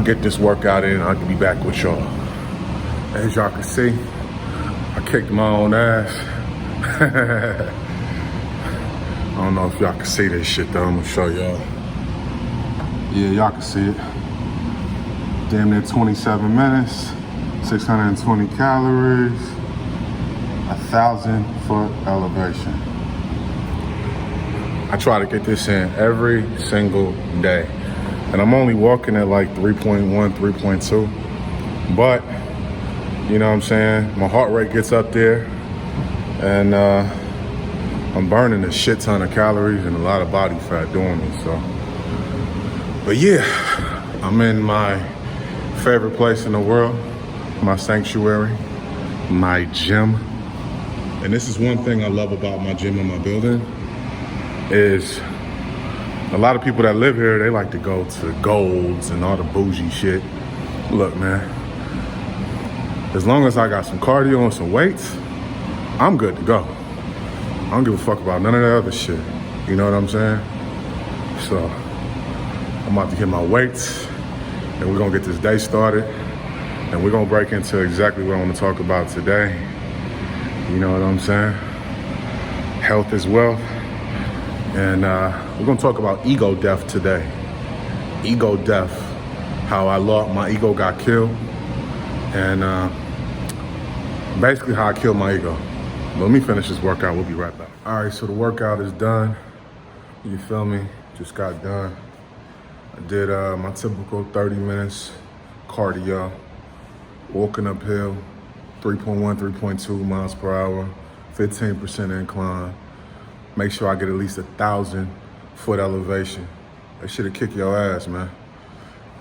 gonna get this workout in. I can be back with y'all. As y'all can see, I kicked my own ass. I don't know if y'all can see this shit though. I'm gonna show y'all. Yeah, y'all can see it. Damn near 27 minutes, 620 calories, 1,000-foot elevation. I try to get this in every single day. And I'm only walking at like 3.1, 3.2. But, you know what I'm saying? My heart rate gets up there. And I'm burning a shit ton of calories and a lot of body fat doing it, so. But yeah, I'm in my favorite place in the world, my sanctuary, my gym. And this is one thing I love about my gym and my building is a lot of people that live here, they like to go to Golds and all the bougie shit. Look, man, as long as I got some cardio and some weights, I'm good to go. I don't give a fuck about none of that other shit. You know what I'm saying? So I'm about to hit my weights and we're gonna get this day started and we're gonna break into exactly what I want to talk about today. You know what I'm saying? Health is wealth. And we're gonna talk about ego death today. Ego death, how I lost, my ego got killed, and basically how I killed my ego. Let me finish this workout, we'll be right back. All right, so the workout is done. You feel me? Just got done. I did my typical 30 minutes cardio, walking uphill, 3.1, 3.2 miles per hour, 15% incline. Make sure I get at least 1,000-foot elevation. That shit'll kick your ass, man.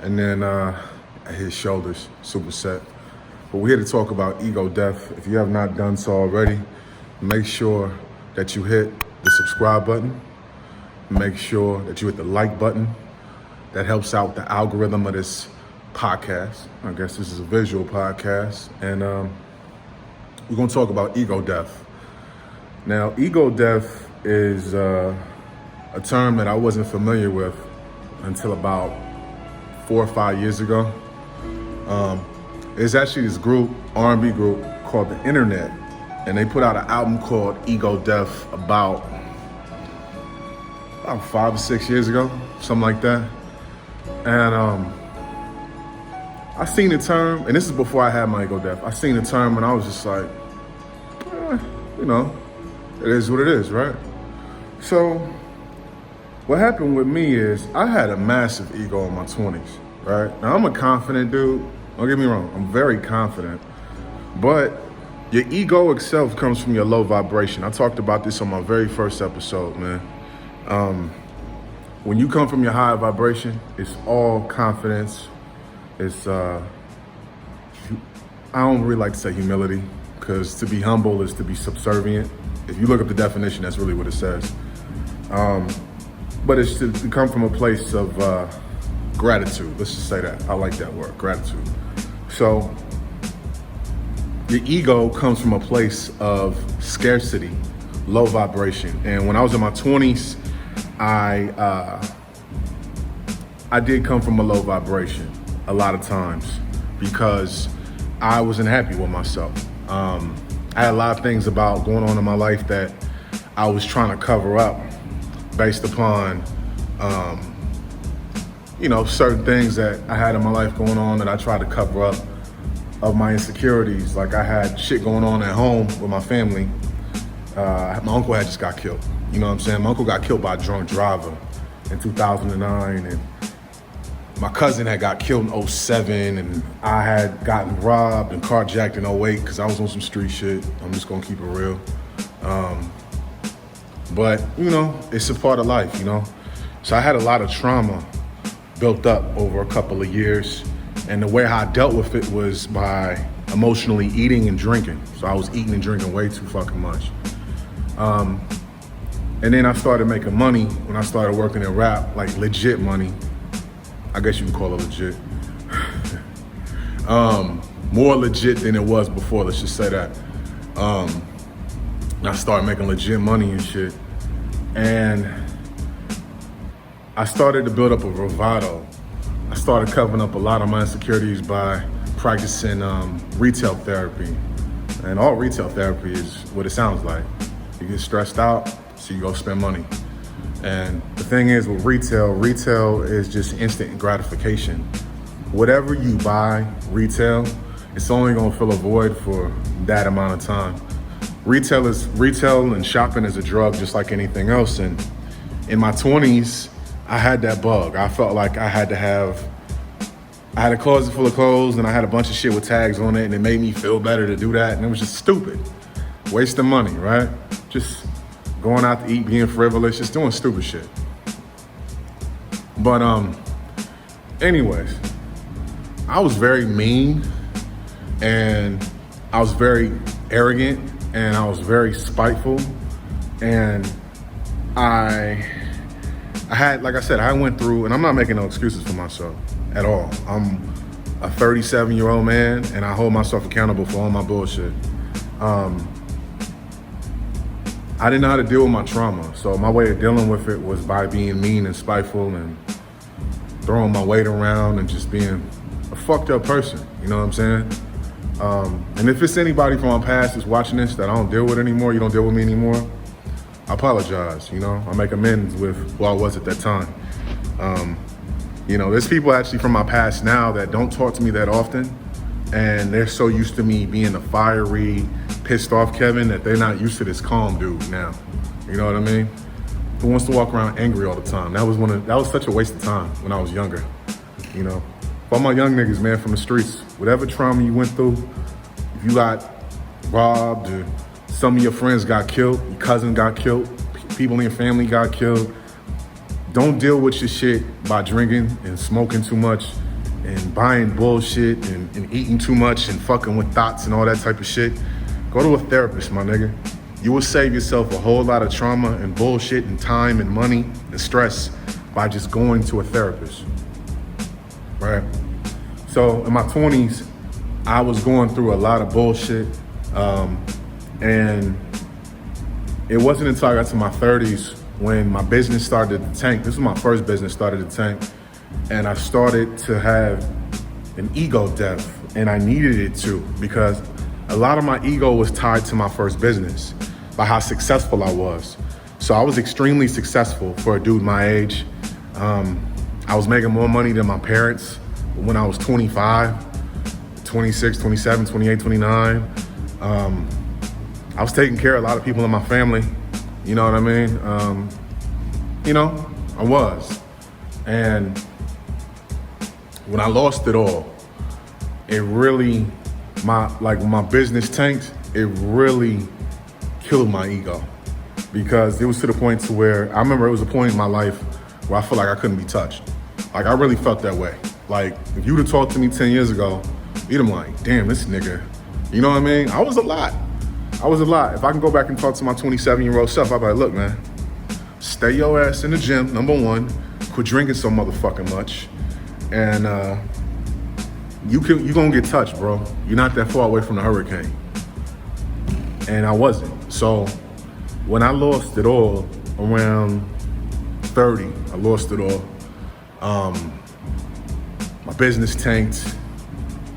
And then I hit shoulders, superset. But we're here to talk about ego death. If you have not done so already, make sure that you hit the subscribe button. Make sure that you hit the like button. That helps out the algorithm of this podcast. I guess this is a visual podcast. And we're gonna talk about ego death. Now, ego death is a term that I wasn't familiar with until about 4 or 5 years ago. It's actually this group, R&B group called The Internet, and they put out an album called Ego Death about 5 or 6 years ago, something like that. And I seen the term, and this is before I had my ego death. I seen the term and I was just like, you know, it is what it is, right? So what happened with me is I had a massive ego in my 20s, right? Now I'm a confident dude, don't get me wrong, I'm very confident, but your ego itself comes from your low vibration. I talked about this on my very first episode, man. When you come from your high vibration, it's all confidence. It's, I don't really like to say humility, because to be humble is to be subservient. If you look up the definition, that's really what it says. But it's to come from a place of gratitude. Let's just say that. I like that word, gratitude. So your ego comes from a place of scarcity, low vibration. And when I was in my 20s, I did come from a low vibration a lot of times because I wasn't happy with myself. I had a lot of things about going on in my life that I was trying to cover up based upon, you know, certain things that I had in my life going on that I tried to cover up of my insecurities. Like I had shit going on at home with my family. My uncle had just got killed. You know what I'm saying? My uncle got killed by a drunk driver in 2009, and my cousin had got killed in 2007, and I had gotten robbed and carjacked in 2008 because I was on some street shit. I'm just gonna keep it real. But, you know, it's a part of life, you know? So I had a lot of trauma built up over a couple of years, and the way how I dealt with it was by emotionally eating and drinking. So I was eating and drinking way too fucking much. And then I started making money when I started working in rap, like legit money. I guess you can call it legit. More legit than it was before, let's just say that. I started making legit money and shit. And I started to build up a bravado. I started covering up a lot of my insecurities by practicing retail therapy. And all retail therapy is what it sounds like. You get stressed out, so you go spend money. And the thing is with retail is just instant gratification. Whatever you buy retail, it's only gonna fill a void for that amount of time. Retail and shopping is a drug just like anything else. And in my 20s, I had that bug. I felt like I had a closet full of clothes and I had a bunch of shit with tags on it, and it made me feel better to do that. And it was just stupid. Wasting money, right? Just going out to eat, being frivolous, just doing stupid shit. But anyways, I was very mean, and I was very arrogant, and I was very spiteful, and I had, like I said, I went through, and I'm not making no excuses for myself at all. I'm a 37-year-old man, and I hold myself accountable for all my bullshit. I didn't know how to deal with my trauma, so my way of dealing with it was by being mean and spiteful and throwing my weight around and just being a fucked up person, you know what I'm saying? And if it's anybody from my past that's watching this that I don't deal with anymore, you don't deal with me anymore, I apologize, you know? I make amends with who I was at that time. You know, there's people actually from my past now that don't talk to me that often, and they're so used to me being a fiery, pissed off Kevin that they're not used to this calm dude now. You know what I mean? Who wants to walk around angry all the time? That was such a waste of time when I was younger, you know? For all my young niggas, man, from the streets, whatever trauma you went through, if you got robbed or some of your friends got killed, your cousin got killed, people in your family got killed, don't deal with your shit by drinking and smoking too much and buying bullshit and eating too much and fucking with thoughts and all that type of shit. Go to a therapist, my nigga. You will save yourself a whole lot of trauma and bullshit and time and money and stress by just going to a therapist, right? So in my 20s, I was going through a lot of bullshit, and it wasn't until I got to my 30s when my business started to tank. This was my first business started to tank, and I started to have an ego death, and I needed it to, because a lot of my ego was tied to my first business, by how successful I was. So I was extremely successful for a dude my age. I was making more money than my parents when I was 25, 26, 27, 28, 29. I was taking care of a lot of people in my family. You know what I mean? You know, I was. And when I lost it all, it really, when my business tanked, it really killed my ego, because it was to the point to where I remember it was a point in my life where I felt like I couldn't be touched. Like, I really felt that way. Like, if you'd have talked to me 10 years ago, you'd have been like, damn, this nigga, you know what I mean? I was a lot. If I can go back and talk to my 27-year-old self, I'd be like, look, man, stay your ass in the gym, number one, quit drinking so motherfucking much, and you gonna get touched, bro. You're not that far away from the hurricane. And I wasn't. So when I lost it all around 30, I lost it all. My business tanked.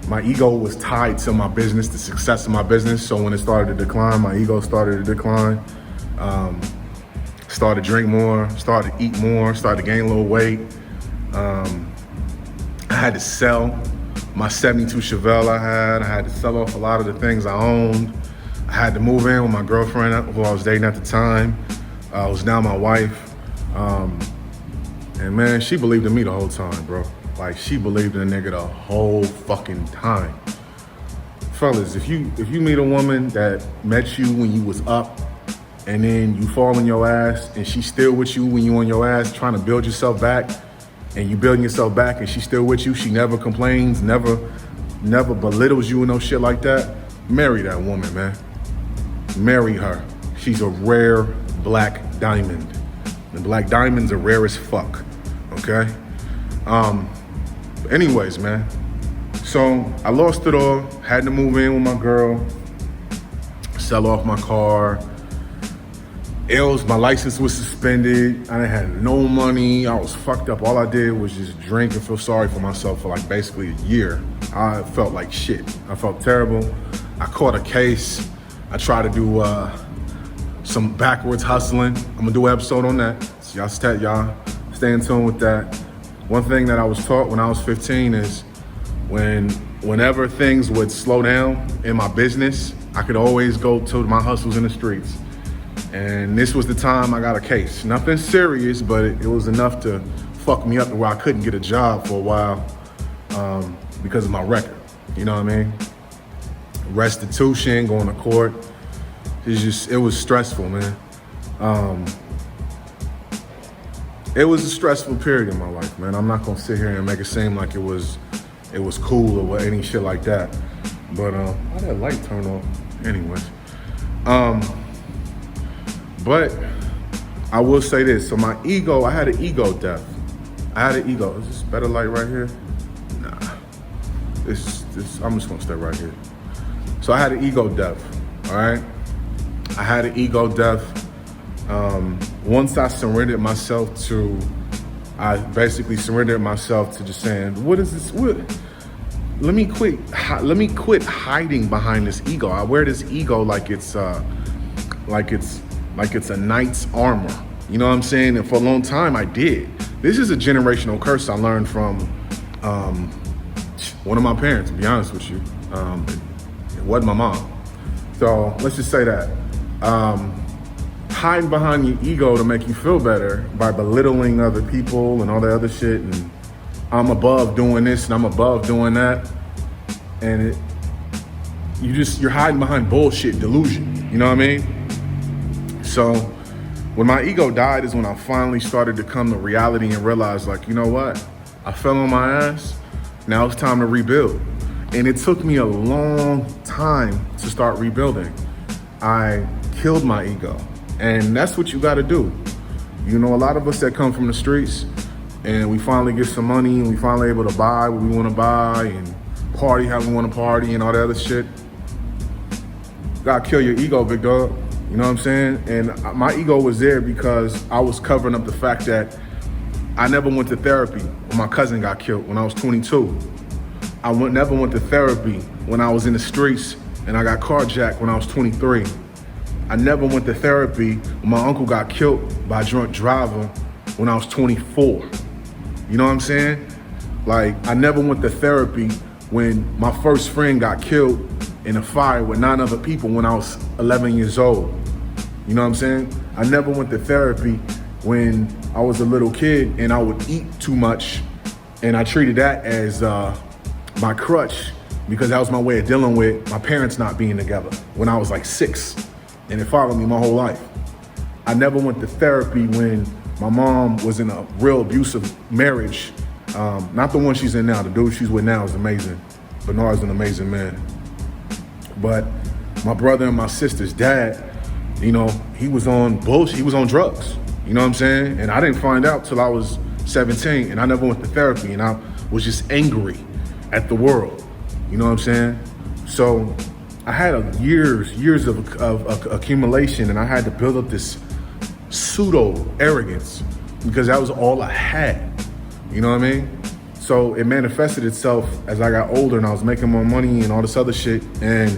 My ego was tied to my business, the success of my business. So when it started to decline, my ego started to decline. Started to drink more, started to eat more, started to gain a little weight. I had to sell my 72 Chevelle I had to sell off a lot of the things I owned. I had to move in with my girlfriend who I was dating at the time, who's now my wife. And man, she believed in me the whole time, bro. Like, she believed in a nigga the whole fucking time. Fellas, if you meet a woman that met you when you was up, and then you fall on your ass, and she's still with you when you on your ass trying to build yourself back, and you building yourself back, and she's still with you, she never complains, never belittles you and no shit like that, marry that woman, man. Marry her. She's a rare black diamond. And black diamonds are rare as fuck, okay? Anyways, man. So I lost it all, had to move in with my girl, sell off my car, my license was suspended. I had no money. I was fucked up. All I did was just drink and feel sorry for myself for like basically a year. I felt like shit. I felt terrible. I caught a case. I tried to do some backwards hustling. I'm gonna do an episode on that. So y'all stay in tune with that. One thing that I was taught when I was 15 is whenever things would slow down in my business, I could always go to my hustles in the streets. And this was the time I got a case. Nothing serious, but it was enough to fuck me up to where I couldn't get a job for a while because of my record. You know what I mean? Restitution, going to court. It was stressful, man. It was a stressful period in my life, man. I'm not gonna sit here and make it seem like it was cool or any shit like that. But why that light turn off? Anyways. But I will say this. So my ego, I had an ego death. I had an ego. Is this better light right here? Nah. I'm just gonna stay right here. So I had an ego death, all right? I had an ego death. Once I surrendered myself I basically surrendered myself to just saying, what is this? Let me quit hiding behind this ego. I wear this ego like it's a knight's armor. You know what I'm saying? And for a long time I did. This is a generational curse I learned from one of my parents, to be honest with you. It wasn't my mom. So let's just say that. Hiding behind your ego to make you feel better by belittling other people and all that other shit, and I'm above doing this and I'm above doing that, and you're hiding behind bullshit, delusion. You know what I mean? So when my ego died is when I finally started to come to reality and realize, like, you know what? I fell on my ass. Now it's time to rebuild. And it took me a long time to start rebuilding. I killed my ego. And that's what you gotta do. You know, a lot of us that come from the streets and we finally get some money and we finally able to buy what we wanna buy and party how we wanna party and all that other shit. You gotta kill your ego, big dog. You know what I'm saying? And my ego was there because I was covering up the fact that I never went to therapy when my cousin got killed when I was 22. I never went to therapy when I was in the streets and I got carjacked when I was 23. I never went to therapy when my uncle got killed by a drunk driver when I was 24. You know what I'm saying? Like, I never went to therapy when my first friend got killed in a fire with 9 other people when I was 11 years old. You know what I'm saying? I never went to therapy when I was a little kid and I would eat too much, and I treated that as my crutch because that was my way of dealing with my parents not being together when I was like 6. And it followed me my whole life. I never went to therapy when my mom was in a real abusive marriage. Not the one she's in now. The dude she's with now is amazing. Bernard's an amazing man. But my brother and my sister's dad, you know, he was on bullshit. He was on drugs. You know what I'm saying? And I didn't find out till I was 17, and I never went to therapy, and I was just angry at the world. You know what I'm saying? So I had years of accumulation, and I had to build up this pseudo arrogance because that was all I had. You know what I mean? So it manifested itself as I got older and I was making more money and all this other shit. And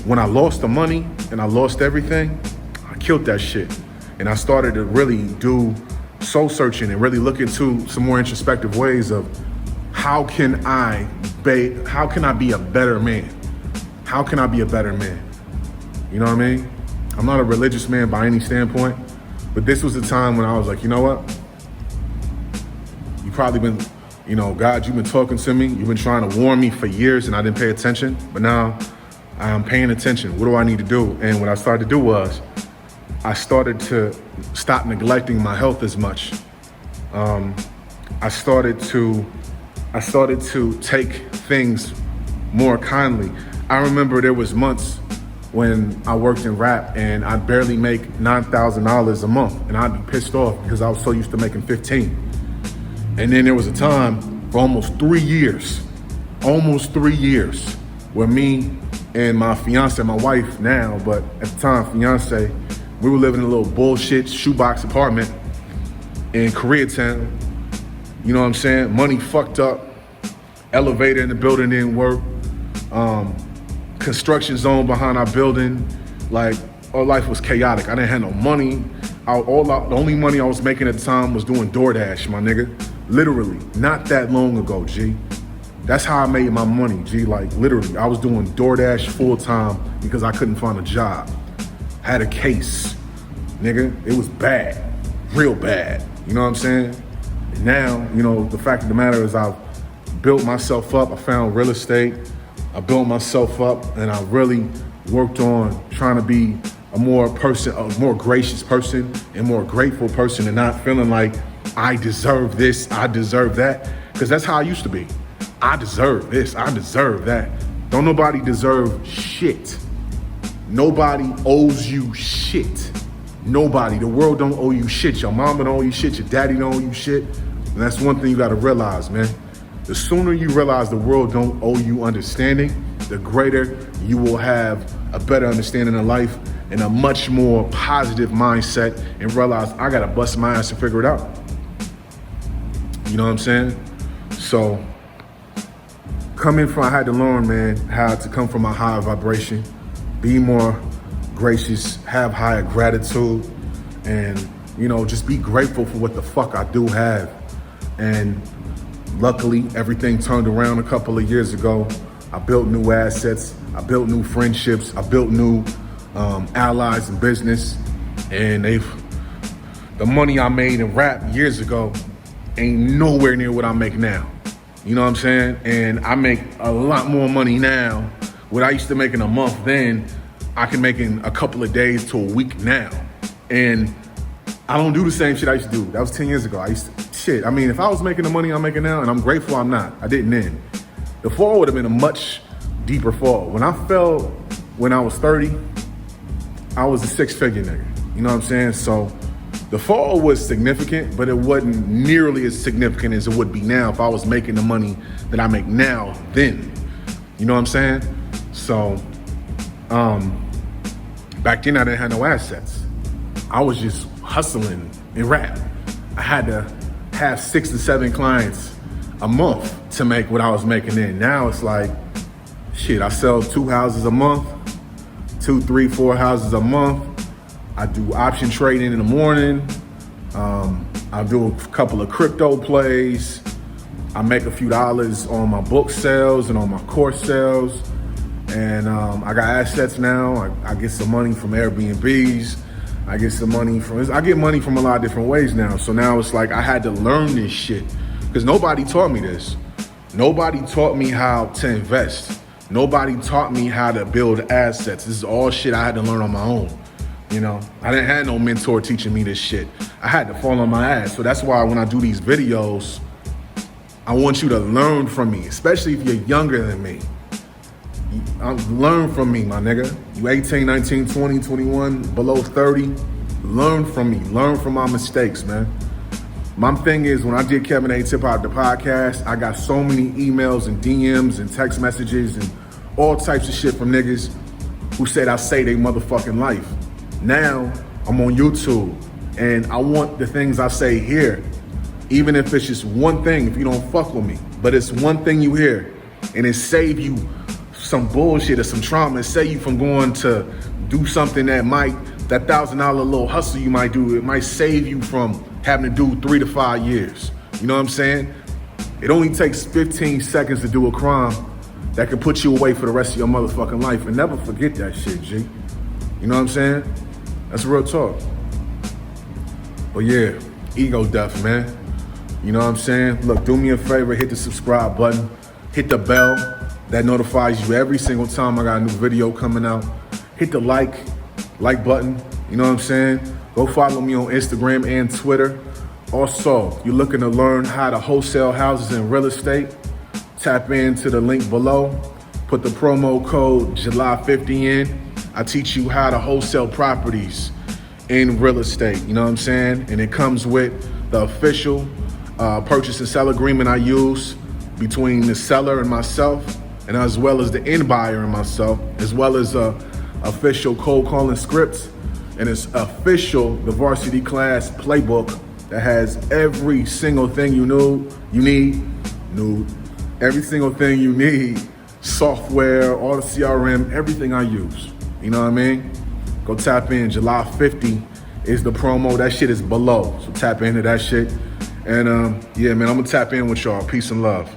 when I lost the money and I lost everything, I killed that shit. And I started to really do soul searching and really look into some more introspective ways of how can I be a better man? How can I be a better man? You know what I mean? I'm not a religious man by any standpoint, but this was the time when I was like, you know what? You probably been, you know, God, you've been talking to me. You've been trying to warn me for years and I didn't pay attention, but now I'm paying attention. What do I need to do? And what I started to do was I started to stop neglecting my health as much. I started to take things more kindly. I remember there was months when I worked in rap and I'd barely make $9,000 a month, and I'd be pissed off because I was so used to making 15. And then there was a time for almost 3 years, where me and my fiance, my wife now, but at the time fiance, We were living in a little bullshit shoebox apartment in Koreatown. You know what I'm saying? Money fucked up. Elevator in the building didn't work. Construction zone behind our building. Like, our life was chaotic. I didn't have no money. The only money I was making at the time was doing DoorDash, my nigga. Literally, not that long ago, G. That's how I made my money, G. Like, literally, I was doing DoorDash full time because I couldn't find a job. Had a case, nigga. It was bad, real bad. You know what I'm saying? And now, you know, the fact of the matter is I've built myself up. I found real estate. I built myself up, and I really worked on trying to be a more gracious person and more grateful person, and not feeling like I deserve this, I deserve that. Because that's how I used to be. I deserve this, I deserve that. Don't nobody deserve shit. Nobody owes you shit. Nobody. The world don't owe you shit. Your mama don't owe you shit. Your daddy don't owe you shit. And that's one thing you gotta realize, man. The sooner you realize the world don't owe you understanding, the greater you will have a better understanding of life and a much more positive mindset, and realize I gotta bust my ass and figure it out. You know what I'm saying? So, I had to learn, man, how to come from a higher vibration, be more gracious, have higher gratitude, and, you know, just be grateful for what the fuck I do have. And luckily, everything turned around a couple of years ago. I built new assets, I built new friendships, I built new allies in business, and the money I made in rap years ago ain't nowhere near what I make now. You know what I'm saying? And I make a lot more money now. What I used to make in a month then, I can make in a couple of days to a week now. And I don't do the same shit I used to do. That was 10 years ago. I mean, if I was making the money I'm making now, and I'm grateful I'm not, I didn't then. The fall would have been a much deeper fall. When I fell when I was 30, I was a six-figure nigga. You know what I'm saying? So the fall was significant, but it wasn't nearly as significant as it would be now if I was making the money that I make now then. You know what I'm saying? So back then I didn't have no assets. I was just hustling in rap. I had to have 6 to 7 clients a month to make what I was making then. Now it's like, shit, I sell 2 houses a month, 2, 3, 4 houses a month. I do option trading in the morning. I do a couple of crypto plays. I make a few dollars on my book sales and on my course sales. And I got assets now. I get some money from Airbnbs. I get money from a lot of different ways now. So now it's like I had to learn this shit because nobody taught me this. Nobody taught me how to invest. Nobody taught me how to build assets. This is all shit I had to learn on my own. You know, I didn't have no mentor teaching me this shit. I had to fall on my ass. So that's why when I do these videos, I want you to learn from me, especially if you're younger than me. Learn from me, my nigga. You 18, 19, 20, 21, below 30, learn from me. Learn from my mistakes, man. My thing is, when I did Kevin A. Tip Out the podcast, I got so many emails and DMs and text messages and all types of shit from niggas who said I say they motherfucking life. Now, I'm on YouTube, and I want the things I say here, even if it's just one thing, if you don't fuck with me, but it's one thing you hear, and it save you some bullshit or some trauma, and save you from going to do something that $1,000 little hustle you might do, it might save you from having to do 3 to 5 years. You know what I'm saying? It only takes 15 seconds to do a crime that can put you away for the rest of your motherfucking life, and never forget that shit, G. You know what I'm saying? That's real talk. But yeah, ego death, man. You know what I'm saying? Look, do me a favor, hit the subscribe button, hit the bell that notifies you every single time I got a new video coming out. Hit the like button, you know what I'm saying? Go follow me on Instagram and Twitter. Also, you're looking to learn how to wholesale houses and real estate, tap into the link below, put the promo code July50 in. I teach you how to wholesale properties in real estate, you know what I'm saying? And it comes with the official purchase and sell agreement I use between the seller and myself, and as well as the end buyer and myself, as well as official cold calling scripts and it's official, the Varsity Class playbook that has every single thing you need, every single thing you need, software, all the CRM, everything I use. You know what I mean? Go tap in. July 50 is the promo. That shit is below. So tap into that shit. And yeah, man, I'm gonna tap in with y'all. Peace and love.